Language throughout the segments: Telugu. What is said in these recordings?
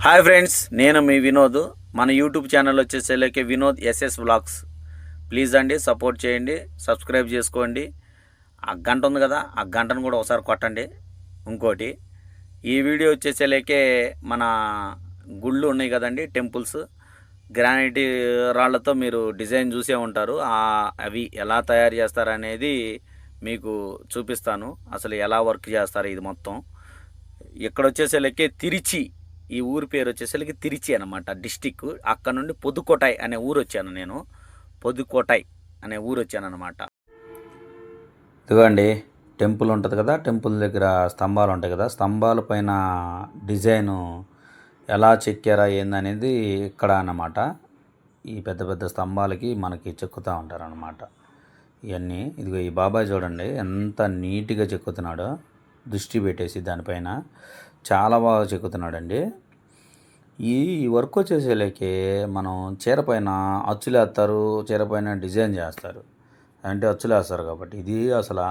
హాయ్ ఫ్రెండ్స్, నేను మీ వినోద్. మన యూట్యూబ్ ఛానల్ వచ్చేసరికి వినోద్ ఎస్ఎస్ వ్లాగ్స్. ప్లీజ్ అండి సపోర్ట్ చేయండి, సబ్స్క్రైబ్ చేసుకోండి. ఆ గంట ఉంది కదా, ఆ గంటను కూడా ఒకసారి కొట్టండి. ఇంకోటి, ఈ వీడియో వచ్చేసరికి మన గుళ్ళు ఉన్నాయి కదండి, టెంపుల్స్, గ్రానైట్ రాళ్లతో మీరు డిజైన్ చూసే ఉంటారు. అవి ఎలా తయారు చేస్తారనేది మీకు చూపిస్తాను. అసలు ఎలా వర్క్ చేస్తారు ఇది మొత్తం. ఇక్కడ వచ్చేసరికి తిరిచి, ఈ ఊరి పేరు వచ్చేసరికి తిరిచి అనమాట, డిస్టిక్. అక్కడ నుండి పొదుకోటాయ్ అనే ఊరు వచ్చాను నేను. పొదుకోటాయ్ అనే ఊరు వచ్చాను అనమాట. ఇదిగోండి టెంపుల్ ఉంటుంది కదా, టెంపుల్ దగ్గర స్తంభాలు ఉంటాయి కదా, స్తంభాల పైన డిజైను ఎలా చెక్కారా ఏందనేది ఇక్కడ అన్నమాట. ఈ పెద్ద పెద్ద స్తంభాలకి మనకి చెక్కుతూ ఉంటారనమాట ఇవన్నీ. ఇదిగో ఈ బాబాయ్ చూడండి ఎంత నీట్గా చెక్కుతున్నాడో, దృష్టి పెట్టేసి దానిపైన చాలా బాగా చెక్కుతున్నాడండి. ఈ వర్క్ వచ్చేసేలేకే మనం చీర పైన అచ్చులేస్తారు, చీర పైన డిజైన్ చేస్తారు, అంటే అచ్చులేస్తారు కాబట్టి ఇది అసలు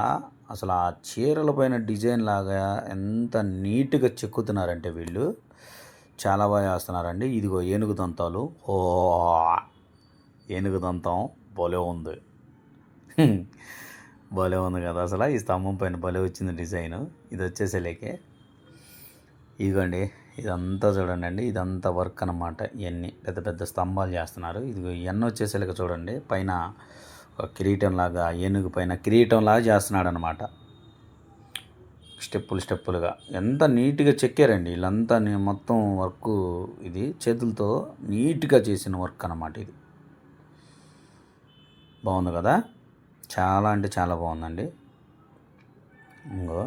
ఆ చీరల పైన డిజైన్ లాగా ఎంత నీట్గా చెక్కుతున్నారంటే వీళ్ళు చాలా బాగా చేస్తున్నారండి. ఇదిగో ఏనుగు దంతాలు, ఏనుగు దంతం భలే ఉంది. భలే ఉంది కదా అసలు. ఈ స్తంభం పైన భలే వచ్చింది డిజైన్. ఇది వచ్చేసేలేకే ఇదిగోండి ఇదంతా చూడండి, ఇదంతా వర్క్ అనమాట. ఇవన్నీ పెద్ద పెద్ద స్తంభాలు చేస్తున్నారు. ఇది ఎన్న వచ్చేసేలాగా చూడండి, పైన కిరీటంలాగా, ఏనుగు పైన కిరీటంలాగా చేస్తున్నాడు అనమాట. స్టెప్పులుగా ఎంత నీట్గా చెక్కారండి వీళ్ళంతా. మొత్తం వర్క్ ఇది చేతులతో నీట్గా చేసిన వర్క్ అనమాట. ఇది బాగుంది కదా, చాలా అంటే చాలా బాగుందండి. ఇంకో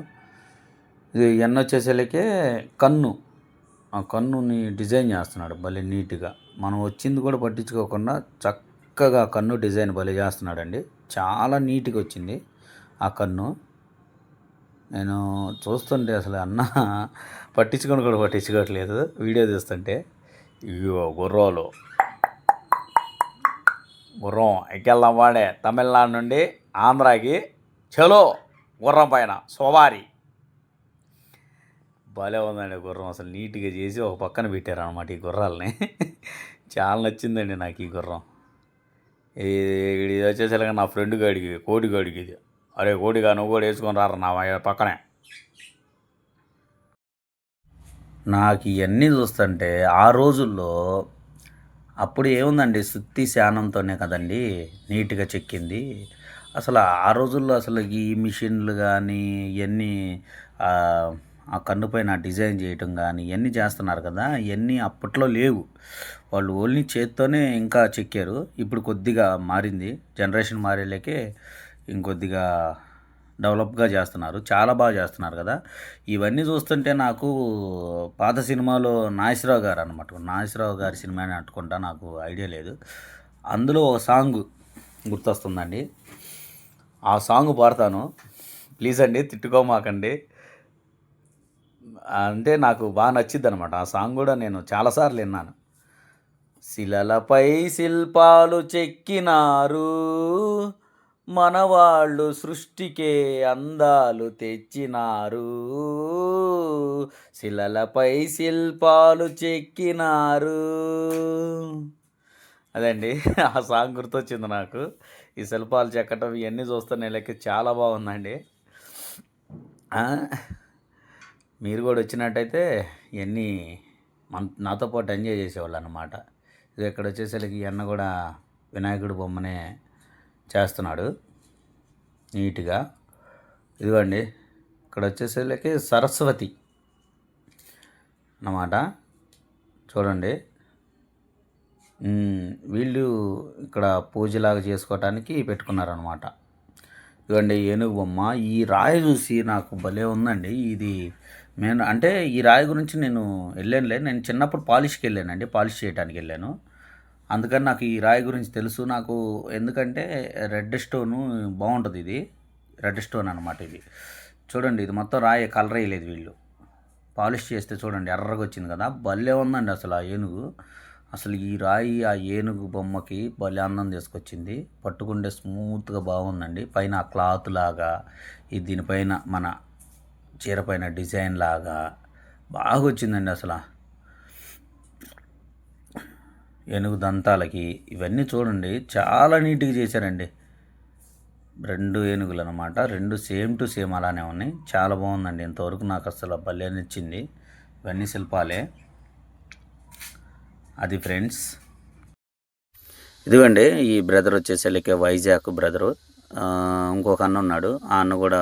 ఇది ఎన్న వచ్చేసరికి కన్ను, ఆ కన్నుని డిజైన్ చేస్తున్నాడు భలే నీట్గా. మనం వచ్చింది కూడా పట్టించుకోకుండా చక్కగా కన్ను డిజైన్ భలే చేస్తున్నాడండి. చాలా నీట్గా వచ్చింది ఆ కన్ను. నేను చూస్తుంటే అసలు అన్న పట్టించుకోవట్లేదు వీడియో తీస్తుంటే. ఇవో గుర్రం ఎక్కెళ్దాం వాడే, తమిళనాడు నుండి ఆంధ్రాకి చలో గుర్రం పైన సవారీ. భలే ఉందండి గుర్రం, అసలు నీట్గా చేసి ఒక పక్కన పెట్టారు అనమాట ఈ గుర్రాలని. చాలా నచ్చిందండి నాకు ఈ గుర్రం. ఇది వచ్చేసరికి నా ఫ్రెండ్ గాడికి, కోడి గాడికి ఇది. అరే కోడిగా నువ్వు కూడా వేసుకొని రారా నా పక్కనే. నాకు ఇవన్నీ చూస్తుంటే ఆ రోజుల్లో అప్పుడు ఏముందండి, సుత్తి శానంతోనే కదండి నీట్గా చెక్కింది. అసలు ఆ రోజుల్లో అసలు ఈ మిషన్లు కానీ ఇవన్నీ ఆ కన్ను పైన డిజైన్ చేయటం కానీ ఇవన్నీ చేస్తున్నారు కదా, ఇవన్నీ అప్పట్లో లేవు. వాళ్ళు ఓన్లీ చేత్తోనే ఇంకా చెక్కారు. ఇప్పుడు కొద్దిగా మారింది, జనరేషన్ మారేలేకే ఇంకొద్దిగా డెవలప్గా చేస్తున్నారు, చాలా బాగా చేస్తున్నారు కదా. ఇవన్నీ చూస్తుంటే నాకు పాత సినిమాలో నాగేశ్వరరావు గారు అనమాట, నాగేశ్వరరావు గారి సినిమాని అంటుకుంటా, నాకు ఐడియా లేదు. అందులో ఒక సాంగ్ గుర్తొస్తుందండి, ఆ సాంగ్ పాడతాను. ప్లీజ్ అండి తిట్టుకోమాకండి. అంటే నాకు బాగా నచ్చిద్ది అనమాట ఆ సాంగ్ కూడా. నేను చాలాసార్లు విన్నాను. శిలలపై శిల్పాలు చెక్కినారు, మనవాళ్ళు సృష్టికే అందాలు తెచ్చినారు, శిలలపై శిల్పాలు చెక్కినారు. అదండి ఆ సాంగ్ గుర్తొచ్చింది నాకు. ఈ శిల్పాలు చెక్కటం ఇవన్నీ చూస్తున్న లెక్క చాలా బాగుందండి. మీరు కూడా వచ్చినట్టయితే ఇవన్నీ నాతో పాటు ఎంజాయ్ చేసేవాళ్ళు అన్నమాట. ఇది ఇక్కడ వచ్చేసరికి అన్న కూడా వినాయకుడి బొమ్మనే చేస్తున్నాడు నీట్గా. ఇదిగోండి ఇక్కడ వచ్చేసరికి సరస్వతి అన్నమాట, చూడండి. వీళ్ళు ఇక్కడ పూజలాగా చేసుకోవటానికి పెట్టుకున్నారనమాట. ఇదిగోండి ఏనుగు బొమ్మ. ఈ రాయి చూసి నాకు భలే ఉందండి. ఇది అంటే ఈ రాయి గురించి నేను వెళ్ళానులే, నేను చిన్నప్పుడు పాలిష్కి వెళ్ళానండి, పాలిష్ చేయడానికి వెళ్ళాను. అందుకని నాకు ఈ రాయి గురించి తెలుసు నాకు. ఎందుకంటే రెడ్ స్టోను బాగుంటుంది, ఇది రెడ్ స్టోన్ అనమాట. ఇది చూడండి, ఇది మొత్తం రాయి, కలర్ వేయలేదు వీళ్ళు. పాలిష్ చేస్తే చూడండి ఎర్రగా వచ్చింది కదా, భలే ఉందండి అసలు ఆ ఏనుగు. అసలు ఈ రాయి ఆ ఏనుగు బొమ్మకి భలే అందం తీసుకొచ్చింది. పట్టుకుంటే స్మూత్గా బాగుందండి. పైన క్లాత్ లాగా, ఇది దీనిపైన మన చీర పైన డిజైన్ లాగా బాగా వచ్చిందండి అసలు. ఏనుగు దంతాలకి ఇవన్నీ చూడండి చాలా నీట్గా చేశారండి. 2 ఏనుగులు అనమాట, 2 సేమ్ టు సేమ్ అలానే ఉన్నాయి. చాలా బాగుందండి. ఇంతవరకు నాకు అసలు భలే నచ్చింది. ఇవన్నీ శిల్పాలే. అది ఫ్రెండ్స్. ఇదిగోండి ఈ బ్రదర్ వచ్చేసరికి వైజాగ్ బ్రదరు. ఇంకొక అన్న ఉన్నాడు. ఆ అన్న కూడా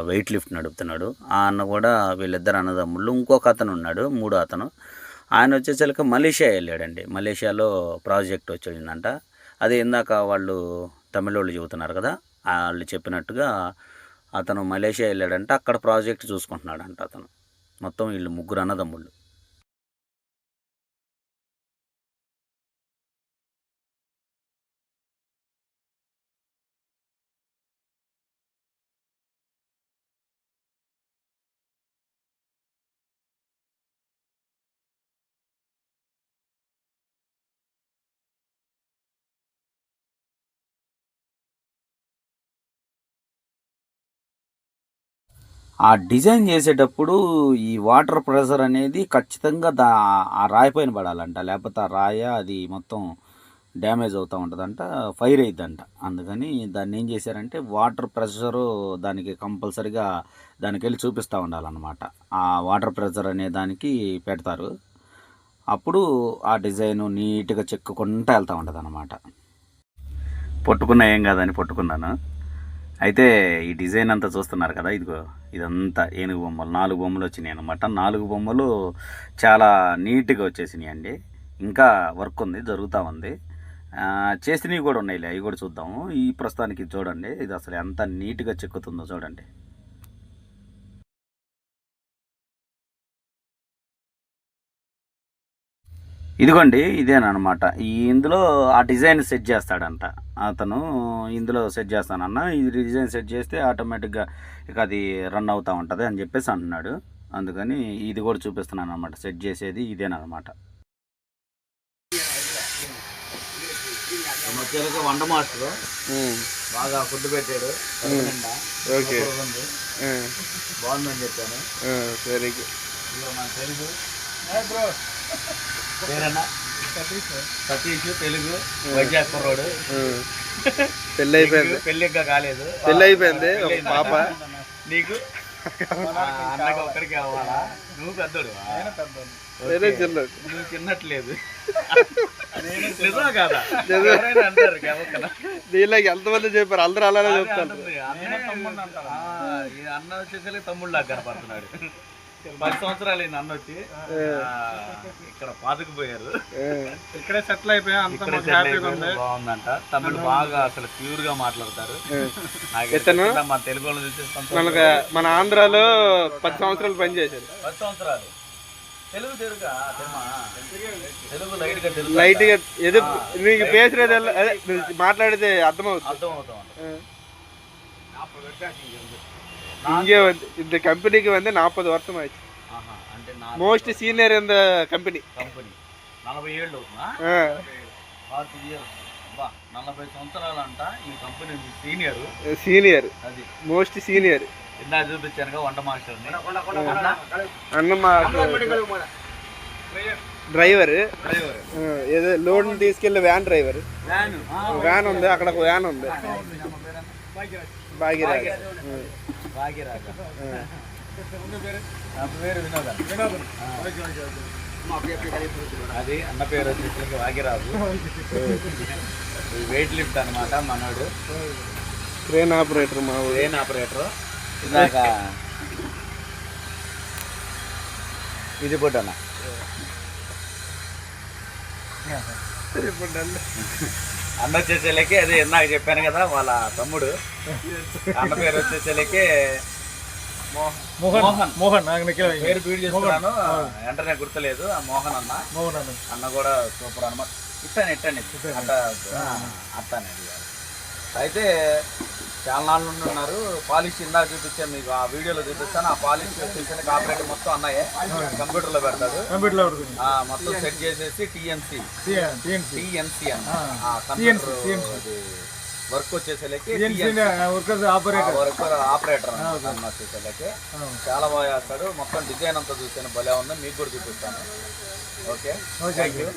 వెయిట్ లిఫ్ట్ నడుపుతున్నాడు. ఆ అన్న కూడా వీళ్ళిద్దరు అన్నదమ్ముళ్ళు. ఇంకొక అతను ఉన్నాడు, మూడో అతను. ఆయన వచ్చేసరికి మలేషియా వెళ్ళాడండి. మలేషియాలో ప్రాజెక్ట్ వచ్చిందంట. అది ఇందాక వాళ్ళు తమిళోళ్ళు చెబుతున్నారు కదా, వాళ్ళు చెప్పినట్టుగా అతను మలేషియా వెళ్ళాడంట. అక్కడ ప్రాజెక్ట్ చూసుకుంటున్నాడంట అతను. మొత్తం వీళ్ళు 3 అన్నదమ్ముళ్ళు. ఆ డిజైన్ చేసేటప్పుడు ఈ వాటర్ ప్రెషర్ అనేది ఖచ్చితంగా ఆ రాయి పైన పడాలంట. లేకపోతే ఆ రాయ అది మొత్తం డ్యామేజ్ అవుతూ ఉంటుందంట, ఫైర్ అయిద్దంట. అందుకని దాన్ని ఏం చేశారంటే వాటర్ ప్రెషరు దానికి కంపల్సరిగా దానికి వెళ్ళి చూపిస్తూ ఉండాలన్నమాట. ఆ వాటర్ ప్రెషర్ అనే దానికి పెడతారు. అప్పుడు ఆ డిజైను నీట్గా చెక్కుకుంటూ వెళ్తూ ఉంటుంది అన్నమాట. పట్టుకున్నా ఏం కాదని పట్టుకున్నాను. అయితే ఈ డిజైన్ అంతా చూస్తున్నారు కదా, ఇదిగో ఇదంతా ఏనుగు బొమ్మలు 4 బొమ్మలు వచ్చినాయి అనమాట. 4 బొమ్మలు చాలా నీట్గా వచ్చేసినాయి అండి. ఇంకా వర్క్ ఉంది, జరుగుతూ ఉంది. చేసినవి కూడా ఉన్నాయిలే, అవి కూడా చూద్దాము. ఈ ప్రస్తుతానికి చూడండి, ఇది అసలు ఎంత నీట్గా చెక్కుతుందో చూడండి. ఇదిగోండి ఇదేనమాట. ఇందులో ఆ డిజైన్ సెట్ చేస్తాడంట అతను. ఇందులో సెట్ చేస్తానన్న, ఇది డిజైన్ సెట్ చేస్తే ఆటోమేటిక్గా ఇక అది రన్ అవుతూ ఉంటుంది అని చెప్పేసి అంటున్నాడు. అందుకని ఇది కూడా చూపిస్తున్నాను అనమాట. సెట్ చేసేది ఇదేనమాట. వంట మాస్టర్ బాగా ఫుడ్ పెట్టాడు. ఓకే, బాగుందని చెప్పాను. Very good. తెలుగు పేరన్నా సతీష్, తెలుగు, వైజాగ్ కుర్రోడు. పెళ్ళి అయిపోయింది, పెళ్ళి ఇంకా కాలేదు. పెళ్ళి అయిపోయింది, పాప. నీకు అన్నగా ఒక్కడికి అవ్వాలా? నువ్వు పెద్దోడు, నువ్వు చిన్నట్లేదు. నిజమా కాదా? అంటారు నీళ్ళకి ఎంతమంది చెప్పారు, అందరూ అలానే చెప్తారు. అన్న వచ్చేసరికి తమ్ముళ్ళు లాగా కనపడుతున్నాడు. 10 సంవత్సరాలు అయింది అన్న వచ్చి. ఇక్కడ పాతుకుపోయారు, ఇక్కడే సెటిల్ అయిపోయా. బాగుందంట. తమిళ్ బాగా అసలు ప్యూర్ గా మాట్లాడతారు. మన తెలుగు వాళ్ళు చూస్తే మన ఆంధ్రాలో 10 సంవత్సరాలు పనిచేశారు. 10 సంవత్సరాలు తెలుగు తెలుగుగా తెలుగు లైట్ గా ఏదో నీకు పేసరేది మాట్లాడితే అర్థమవుతుంది. இங்கே வந்து இந்த கம்பெனிக்கு வந்து 40 வருஷம் ஆயிடுச்சு. Most senior in the company. 40 ఏళ్ళు అవుతుందా? 40 సంవత్సరాలు అంట ఈ కంపెనీ సీనియర్. అది మోస్ట్ సీనియర్. ఇందా చూపించానుగా వంట మాస్టర్ అన్న. మా డ్రైవర్ ఏదో లోడ్ తీసుకెళ్ళే వ్యాన్ డ్రైవర్. వ్యాన్ ఉంది అక్కడ, ఒక వ్యాన్ ఉంది. భాగ్యరాజ్. అది అన్న పేరు వచ్చేసరికి భాగ్యరాజు. వెయిట్ లిఫ్ట్ అనమాట మనోడు. Crane operator. మా క్రేన్ ఆపరేటర్. ఇందాక ఇది పొట్టన్న అన్న వచ్చేసేలకి అదే ఇందాక చెప్పాను కదా, వాళ్ళ తమ్ముడు. అన్న పేరు వచ్చేసేలకి మోహన్. పేరు బీడ్ చేస్తున్నాను, వెంటనే గుర్తులేదు. మోహన్ అన్న కూడా సూపర్ అనమాట. ఇట్టాను అట్టానే. అయితే చాలా నాళ్ళు ఉన్నారు. పాలిష్ ఇందాక చూపించాను మీకు, ఆ వీడియోలో చూపిస్తాను. ఆ పాలిష్ వచ్చేసి ఆపరేటర్ మొత్తం అన్నాయే కంప్యూటర్లో పెడతాడు. మొత్తం సెట్ చేసేసి టీఎన్సీ వర్క్ వచ్చేసరికి ఆపరేటర్ ఆపరేటర్ వచ్చేసరికి చాలా బాగా చేస్తాడు. మొత్తం డిజైన్ అంతా చూసాను, భలే ఉంది. మీకు కూడా చూపిస్తాను. Okay, thank you.